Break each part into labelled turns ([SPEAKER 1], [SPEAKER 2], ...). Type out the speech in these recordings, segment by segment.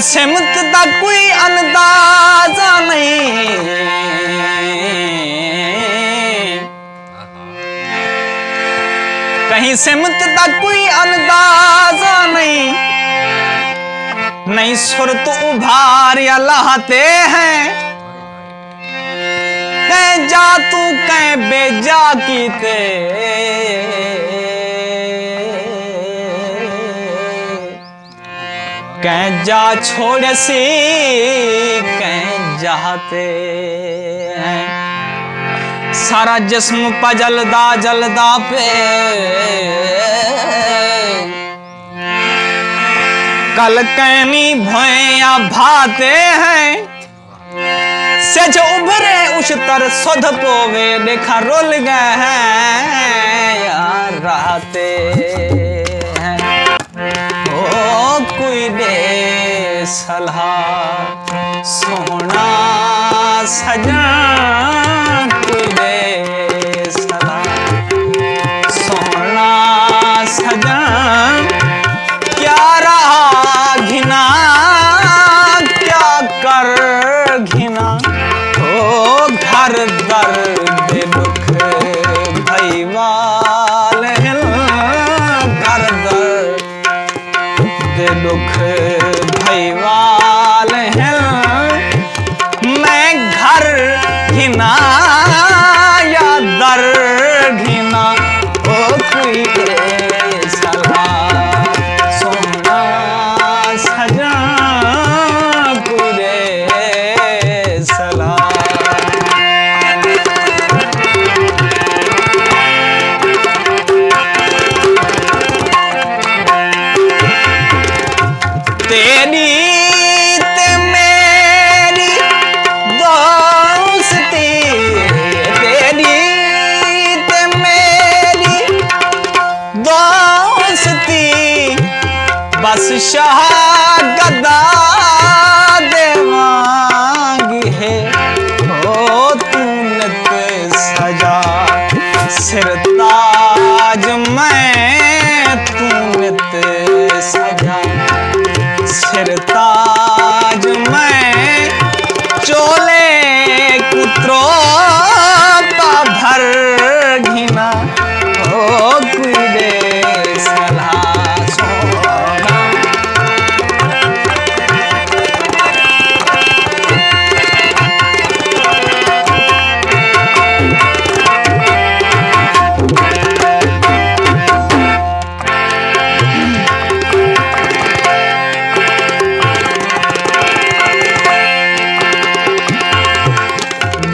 [SPEAKER 1] सिमत दा कोई अंदाजा नहीं, कहीं सिमत दा कोई अंदाजा नहीं, नहीं सुर तो उभार या लाते हैं, कह जा तू कह बेजा कीते, कह जा छोड़ सी कह जाते हैं। सारा जिस्म पा जलदा जलदा पे कल कैनी भैया भाते हैं, से जो उभरे उस तर सुध पोवे देखा रोल गए हैं यार रहते हैं। ओ कोई दे सलाह सोना सजना, कोई दे सलाह सोना सजना, क्या रहा घिना क्या कर घिना, ओ घर दर्द दुख भईवाल हिल, घर दर्द दुख भईवाल हिल, मैं घर घिना या दर घिना, ओ कोई सलाह सोना सजा, कोई सलाह। तेरी ते मेरी दोस्ती, तेरी ते मेरी दोस्ती, बस शाह गदा देवांगी है, ओ तू नित सजा सिर ताज मैं, तू नित सजा सिर ताज मैं, चोले कुत्रो पा भर घिना, ओ कोई दे सलाह सोना।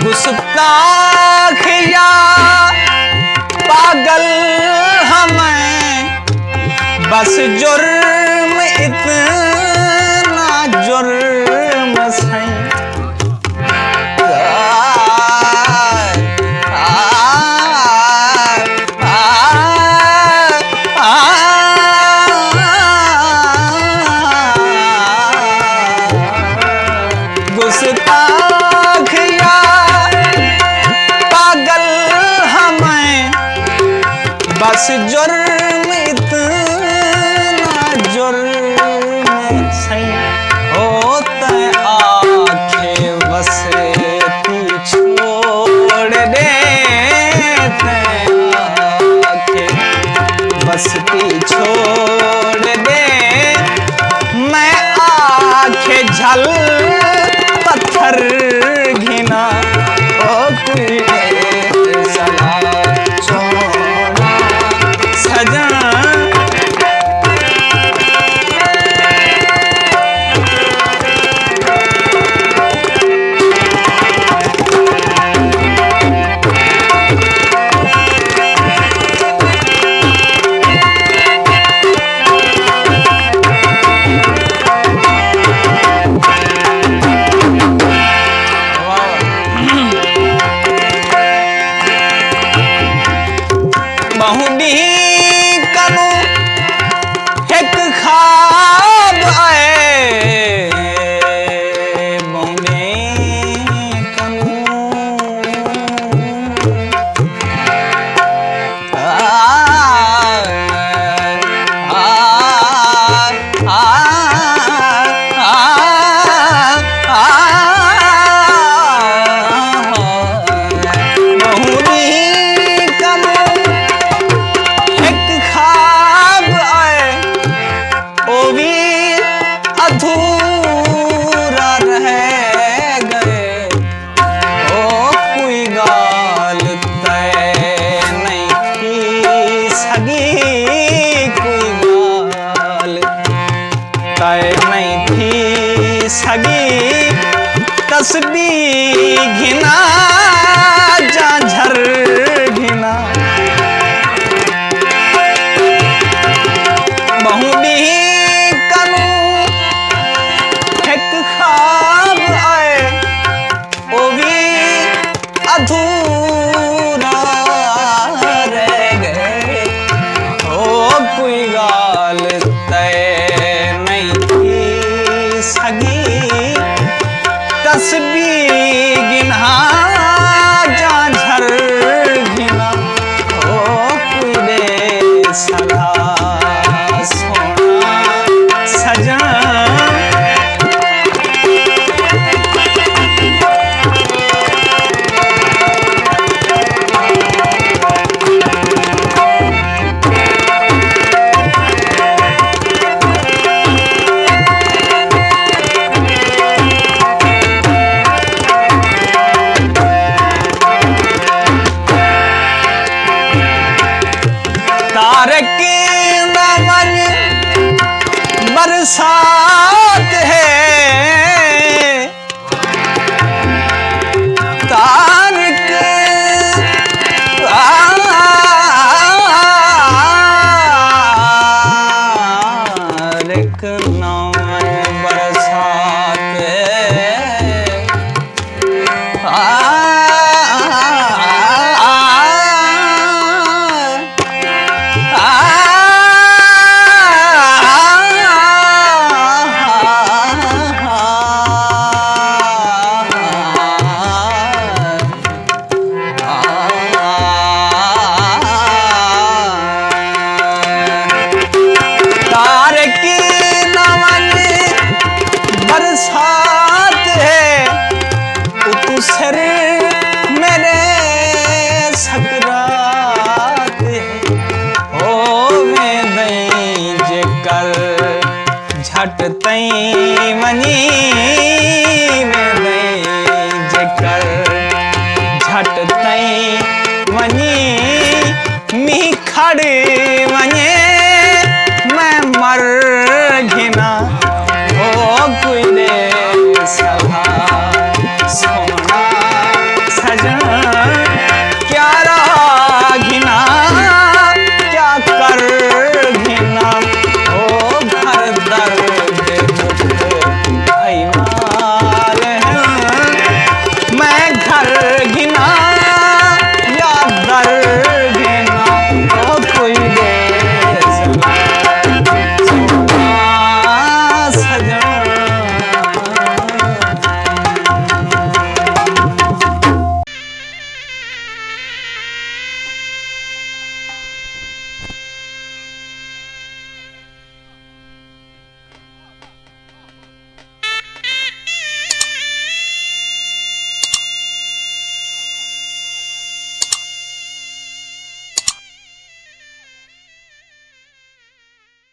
[SPEAKER 1] गुस्ताख या पागल हमें, बस जुर्म इतना जुर्म से, गुस्ताख या पागल हमें, बस जुर्म इतना जुर्म से, होता आखे बसे तू छोड़ दे, आखे बसती छोड़ दे, मैं आखे झल पत्थर घिना, ओ कोई सलाह सोना सजा। अधूरा रह गए हो कोई गाल तय नहीं सगी तस्बीह गिना झांझर गिना हो कोई दे सला सोना सजन बरसात है तारक नाम बरसात बरसात है सर मेरे सकरात है ओ में दई जे कर झट तई मनी में दई जे कर झट तई मनी मी खड़े